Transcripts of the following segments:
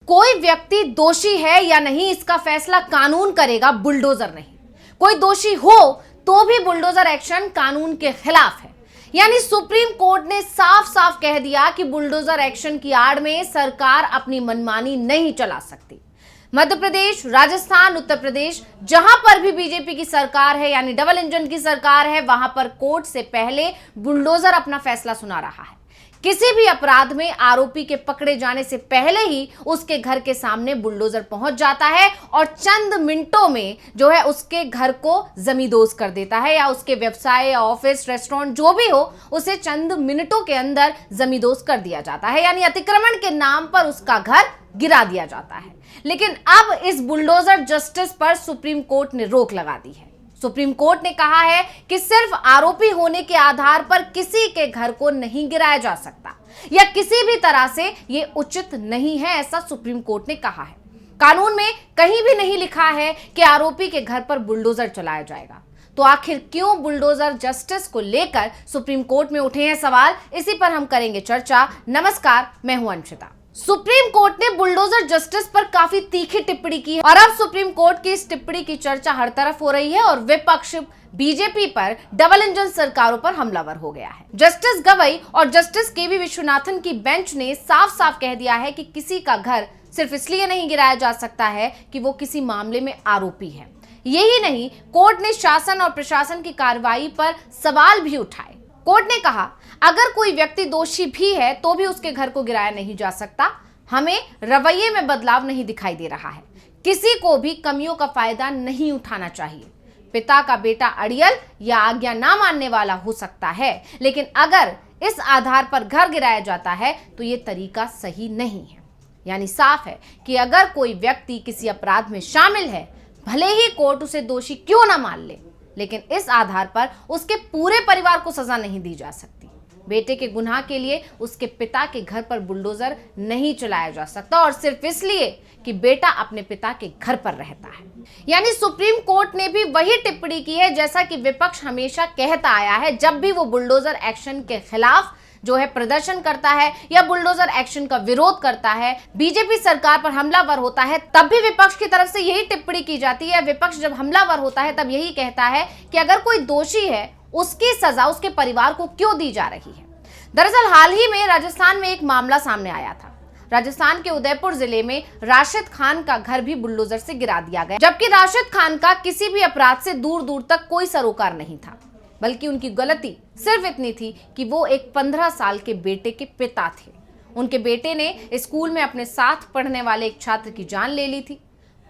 कोई व्यक्ति दोषी है या नहीं इसका फैसला कानून करेगा, बुलडोजर नहीं। कोई दोषी हो तो भी बुलडोजर एक्शन कानून के खिलाफ है। यानी सुप्रीम कोर्ट ने साफ साफ कह दिया कि बुलडोजर एक्शन की आड़ में सरकार अपनी मनमानी नहीं चला सकती। मध्य प्रदेश, राजस्थान, उत्तर प्रदेश, जहां पर भी बीजेपी की सरकार है यानी डबल इंजन की सरकार है, वहां पर कोर्ट से पहले बुलडोजर अपना फैसला सुना रहा है। किसी भी अपराध में आरोपी के पकड़े जाने से पहले ही उसके घर के सामने बुलडोजर पहुंच जाता है और चंद मिनटों में जो है उसके घर को जमींदोज कर देता है, या उसके व्यवसाय या ऑफिस, रेस्टोरेंट जो भी हो, उसे चंद मिनटों के अंदर जमींदोज कर दिया जाता है, यानी अतिक्रमण के नाम पर उसका घर गिरा दिया जाता है। लेकिन अब इस बुलडोजर जस्टिस पर सुप्रीम कोर्ट ने रोक लगा दी है। सुप्रीम कोर्ट ने कहा है कि सिर्फ आरोपी होने के आधार पर किसी के घर को नहीं गिराया जा सकता, या किसी भी तरह से यह उचित नहीं है, ऐसा सुप्रीम कोर्ट ने कहा है। कानून में कहीं भी नहीं लिखा है कि आरोपी के घर पर बुलडोजर चलाया जाएगा। तो आखिर क्यों बुलडोजर जस्टिस को लेकर सुप्रीम कोर्ट में उठे हैं सवाल, इसी पर हम करेंगे चर्चा। नमस्कार, मैं हूं अंशिता। सुप्रीम कोर्ट ने बुलडोजर जस्टिस पर काफी तीखी टिप्पणी की है और अब सुप्रीम कोर्ट की इस टिप्पणी की चर्चा हर तरफ हो रही है और विपक्ष बीजेपी पर, डबल इंजन सरकारों पर हमलावर हो गया है। जस्टिस गवई और जस्टिस केवी विश्वनाथन की बेंच ने साफ साफ कह दिया है कि किसी का घर सिर्फ इसलिए नहीं गिराया जा सकता है कि वो किसी मामले में आरोपी है। यही नहीं, कोर्ट ने शासन और प्रशासन की कार्रवाई पर सवाल भी उठाए। कोर्ट ने कहा, अगर कोई व्यक्ति दोषी भी है तो भी उसके घर को गिराया नहीं जा सकता। हमें रवैये में बदलाव नहीं दिखाई दे रहा है। किसी को भी कमियों का फायदा नहीं उठाना चाहिए। पिता का बेटा अड़ियल या आज्ञा ना मानने वाला हो सकता है, लेकिन अगर इस आधार पर घर गिराया जाता है तो ये तरीका सही नहीं है। यानी साफ है कि अगर कोई व्यक्ति किसी अपराध में शामिल है, भले ही कोर्ट उसे दोषी क्यों ना मान ले, लेकिन इस आधार पर उसके पूरे परिवार को सजा नहीं दी जा सकती। बेटे के गुनाह के लिए उसके पिता के घर पर बुलडोजर नहीं चलाया जा सकता, और सिर्फ इसलिए कि बेटा अपने पिता के घर पर रहता है। यानी सुप्रीम कोर्ट ने भी वही टिप्पणी की है जैसा कि विपक्ष हमेशा कहता आया है। जब भी वो बुलडोजर एक्शन के खिलाफ जो है प्रदर्शन करता है या बुलडोजर एक्शन का विरोध करता है, बीजेपी सरकार पर हमलावर होता है, तब भी विपक्ष की तरफ से यही टिप्पणी की जाती है। विपक्ष जब हमलावर होता है तब यही कहता है कि अगर कोई दोषी है, उसकी सजा उसके परिवार को क्यों दी जा रही है। दरअसल हाल ही में राजस्थान में एक मामला सामने आया था। राजस्थान के उदयपुर जिले में राशिद खान का घर भी बुलडोजर से गिरा दिया गया, जबकि राशिद खान का किसी भी अपराध से दूर दूर तक कोई सरोकार नहीं था, बल्कि उनकी गलती सिर्फ इतनी थी कि वो एक 15 साल के बेटे के पिता थे। उनके बेटे ने स्कूल में अपने साथ पढ़ने वाले एक छात्र की जान ले ली थी।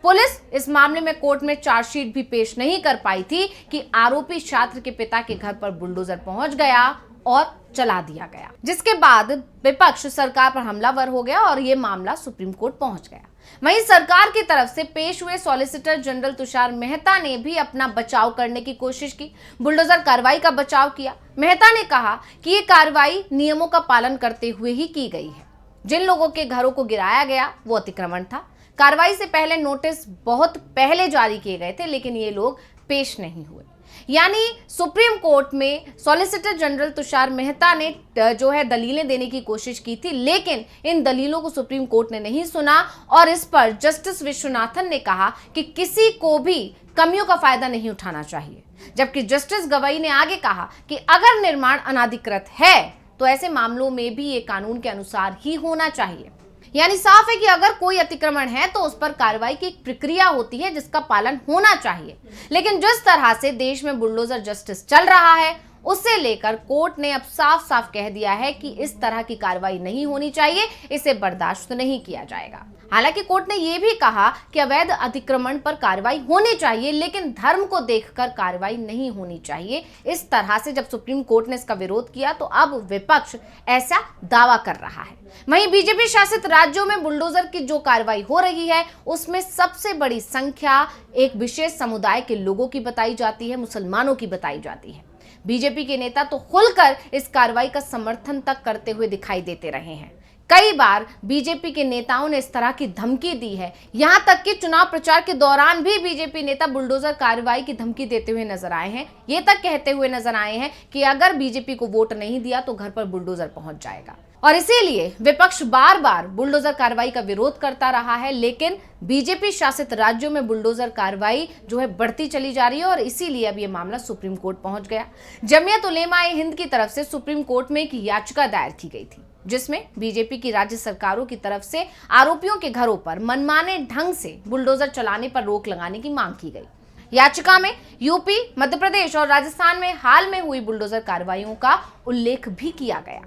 पुलिस इस मामले में कोर्ट में चार्जशीट भी पेश नहीं कर पाई थी कि आरोपी छात्र के पिता के घर पर बुलडोजर पहुंच गया और चला दिया गया, जिसके बाद विपक्ष सरकार पर हमलावर हो गया और यह मामला सुप्रीम कोर्ट पहुंच गया। वहीं सरकार की तरफ से पेश हुए सॉलिसिटर जनरल तुषार मेहता ने भी अपना बचाव करने की कोशिश की, बुलडोजर कार्रवाई का बचाव किया। मेहता ने कहा कि ये कार्रवाई नियमों का पालन करते हुए ही की गई है। जिन लोगों के घरों को गिराया गया वो अतिक्रमण था। कार्रवाई से पहले नोटिस बहुत पहले जारी किए गए थे, लेकिन ये लोग पेश नहीं हुए। यानी सुप्रीम कोर्ट में सॉलिसिटर जनरल तुषार मेहता ने जो है दलीलें देने की कोशिश की थी, लेकिन इन दलीलों को सुप्रीम कोर्ट ने नहीं सुना और इस पर जस्टिस विश्वनाथन ने कहा कि किसी को भी कमियों का फायदा नहीं उठाना चाहिए। जबकि जस्टिस गवई ने आगे कहा कि अगर निर्माण अनाधिकृत है तो ऐसे मामलों में भी ये कानून के अनुसार ही होना चाहिए। यानी साफ है कि अगर कोई अतिक्रमण है तो उस पर कार्रवाई की एक प्रक्रिया होती है जिसका पालन होना चाहिए। लेकिन जिस तरह से देश में बुलडोजर जस्टिस चल रहा है, उससे लेकर कोर्ट ने अब साफ साफ कह दिया है कि इस तरह की कार्रवाई नहीं होनी चाहिए, इसे बर्दाश्त नहीं किया जाएगा। हालांकि कोर्ट ने यह भी कहा कि अवैध अतिक्रमण पर कार्रवाई होनी चाहिए, लेकिन धर्म को देखकर कार्रवाई नहीं होनी चाहिए। इस तरह से जब सुप्रीम कोर्ट ने इसका विरोध किया तो अब विपक्ष ऐसा दावा कर रहा है। वहीं बीजेपी शासित राज्यों में बुलडोजर की जो कार्रवाई हो रही है उसमें सबसे बड़ी संख्या एक विशेष समुदाय के लोगों की बताई जाती है, मुसलमानों की बताई जाती है। बीजेपी के नेता तो खुलकर इस कार्रवाई का समर्थन तक करते हुए दिखाई देते रहे हैं। कई बार बीजेपी के नेताओं ने इस तरह की धमकी दी है, यहां तक कि चुनाव प्रचार के दौरान भी बीजेपी नेता बुलडोजर कार्रवाई की धमकी देते हुए नजर आए हैं। ये तक कहते हुए नजर आए हैं कि अगर बीजेपी को वोट नहीं दिया तो घर पर बुलडोजर पहुंच जाएगा। और इसीलिए विपक्ष बार बार बुलडोजर कार्रवाई का विरोध करता रहा है, लेकिन बीजेपी शासित राज्यों में बुलडोजर कार्रवाई जो है बढ़ती चली जा रही है और इसीलिए अब यह मामला सुप्रीम कोर्ट पहुंच गया। जमीयत उलेमा-ए हिंद की तरफ से सुप्रीम कोर्ट में एक याचिका दायर की गई थी, जिसमें बीजेपी की राज्य सरकारों की तरफ से आरोपियों के घरों पर मनमाने ढंग से बुलडोजर चलाने पर रोक लगाने की मांग की गई। याचिका में यूपी, मध्य प्रदेश और राजस्थान में हाल में हुई बुलडोजर कार्रवाइयों का उल्लेख भी किया गया।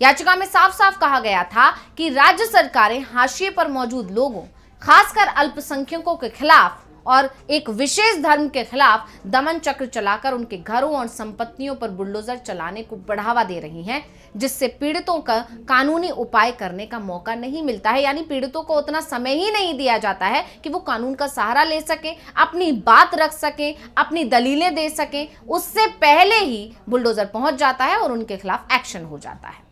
याचिका में साफ साफ कहा गया था कि राज्य सरकारें हाशिए पर मौजूद लोगों, खासकर अल्पसंख्यकों के खिलाफ और एक विशेष धर्म के खिलाफ दमन चक्र चलाकर उनके घरों और संपत्तियों पर बुलडोजर चलाने को बढ़ावा दे रही हैं, जिससे पीड़ितों का कानूनी उपाय करने का मौका नहीं मिलता है। यानी पीड़ितों को उतना समय ही नहीं दिया जाता है कि वो कानून का सहारा ले सके, अपनी बात रख सके, अपनी दलीलें दे सके। उससे पहले ही बुलडोजर पहुंच जाता है और उनके खिलाफ एक्शन हो जाता है।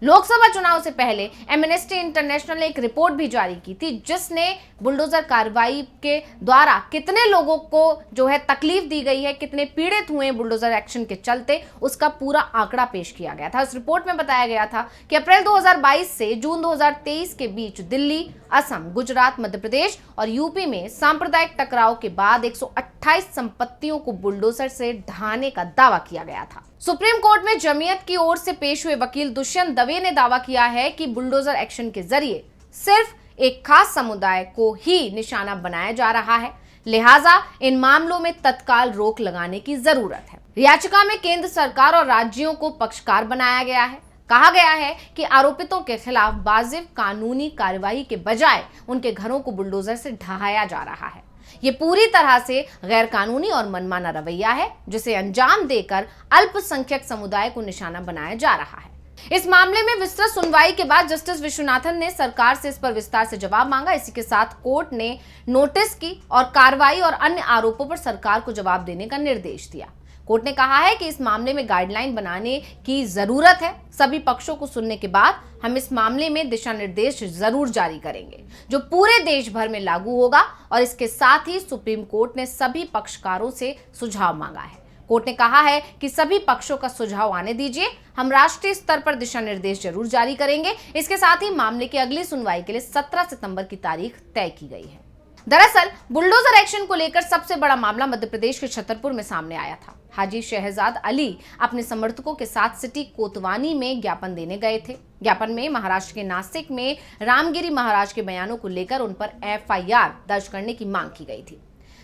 लोकसभा चुनाव से पहले एमनेस्टी इंटरनेशनल ने एक रिपोर्ट भी जारी की थी, जिसने बुलडोजर कार्रवाई के द्वारा कितने लोगों को जो है तकलीफ दी गई है, कितने पीड़ित हुए बुलडोजर एक्शन के चलते, उसका पूरा आंकड़ा पेश किया गया था। इस रिपोर्ट में बताया गया था कि अप्रैल 2022 से जून 2023 के बीच दिल्ली, असम, गुजरात, मध्य प्रदेश और यूपी में सांप्रदायिक टकराव के बाद 128 संपत्तियों को बुलडोजर से ढहाने का दावा किया गया था। सुप्रीम कोर्ट में जमीयत की ओर से पेश हुए वकील दुष्यंत दवे ने दावा किया है कि बुलडोजर एक्शन के जरिए सिर्फ एक खास समुदाय को ही निशाना बनाया जा रहा है, लिहाजा इन मामलों में तत्काल रोक लगाने की जरूरत है। याचिका में केंद्र सरकार और राज्यों को पक्षकार बनाया गया है। कहा गया है कि आरोपितों के खिलाफ वाजिब कानूनी कार्यवाही के बजाय उनके घरों को बुलडोजर से ढहाया जा रहा है। ये पूरी तरह से गैर कानूनी और मनमाना रवैया है, जिसे अंजाम देकर अल्पसंख्यक समुदाय को निशाना बनाया जा रहा है। इस मामले में विस्तृत सुनवाई के बाद जस्टिस विश्वनाथन ने सरकार से इस पर विस्तार से जवाब मांगा। इसी के साथ कोर्ट ने नोटिस की और कार्रवाई और अन्य आरोपों पर सरकार को जवाब देने का निर्देश दिया। कोर्ट ने कहा है कि इस मामले में गाइडलाइन बनाने की जरूरत है। सभी पक्षों को सुनने के बाद हम इस मामले में दिशा निर्देश जरूर जारी करेंगे, जो पूरे देश भर में लागू होगा। और इसके साथ ही सुप्रीम कोर्ट ने सभी पक्षकारों से सुझाव मांगा है। कोर्ट ने कहा है कि सभी पक्षों का सुझाव आने दीजिए, हम राष्ट्रीय स्तर पर दिशा निर्देश जरूर जारी करेंगे। इसके साथ ही मामले की अगली सुनवाई के लिए 17 सितंबर की तारीख तय की गई है। दरअसल बुलडोजर एक्शन को लेकर सबसे बड़ा मामला मध्य प्रदेश के छतरपुर में सामने आया था। हाजी शहजाद अली अपने समर्थकों के साथ सिटी कोतवानी में ज्ञापन देने गए थे। ज्ञापन में महाराष्ट्र के नासिक में रामगिरी महाराज के बयानों को लेकर उन पर एफआईआर दर्ज करने की मांग की गई थी।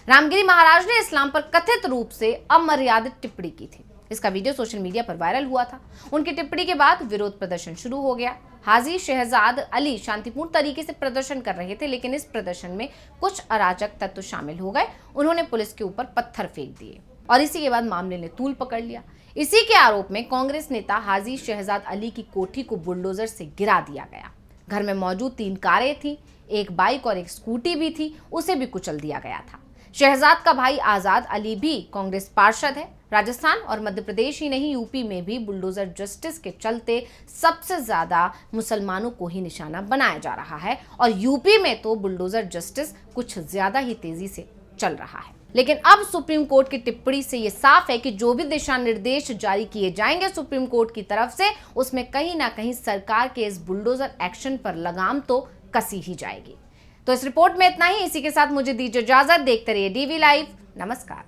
रामगिरी महाराज ने इस्लाम पर कथित रूप से अमर्यादित टिप्पणी की थी। इसका वीडियो सोशल मीडिया पर वायरल हुआ था। उनकी टिप्पणी के बाद विरोध प्रदर्शन शुरू हो गया। हाजी शहजाद अली शांतिपूर्ण तरीके से प्रदर्शन कर रहे थे, लेकिन इस प्रदर्शन में कुछ अराजक तत्व शामिल हो गए। उन्होंने पुलिस के ऊपर पत्थर फेंक दिए और इसी के बाद मामले ने तूल पकड़ लिया। इसी के आरोप में कांग्रेस नेता हाजी शहजाद अली की कोठी को बुलडोजर से गिरा दिया गया। घर में मौजूद 3 कारें थी, एक बाइक और एक स्कूटी भी थी, उसे भी कुचल दिया गया था। शहजाद का भाई आजाद अली भी कांग्रेस पार्षद है। राजस्थान और मध्य प्रदेश ही नहीं, यूपी में भी बुलडोजर जस्टिस के चलते सबसे ज्यादा मुसलमानों को ही निशाना बनाया जा रहा है और यूपी में तो बुलडोजर जस्टिस कुछ ज्यादा ही तेजी से चल रहा है। लेकिन अब सुप्रीम कोर्ट की टिप्पणी से यह साफ है कि जो भी दिशा निर्देश जारी किए जाएंगे सुप्रीम कोर्ट की तरफ से, उसमें कहीं ना कहीं सरकार के इस बुलडोजर एक्शन पर लगाम तो कसी ही जाएगी। तो इस रिपोर्ट में इतना ही। इसी के साथ मुझे दीजिए इजाजत। देखते रहिए डीवी लाइव। नमस्कार।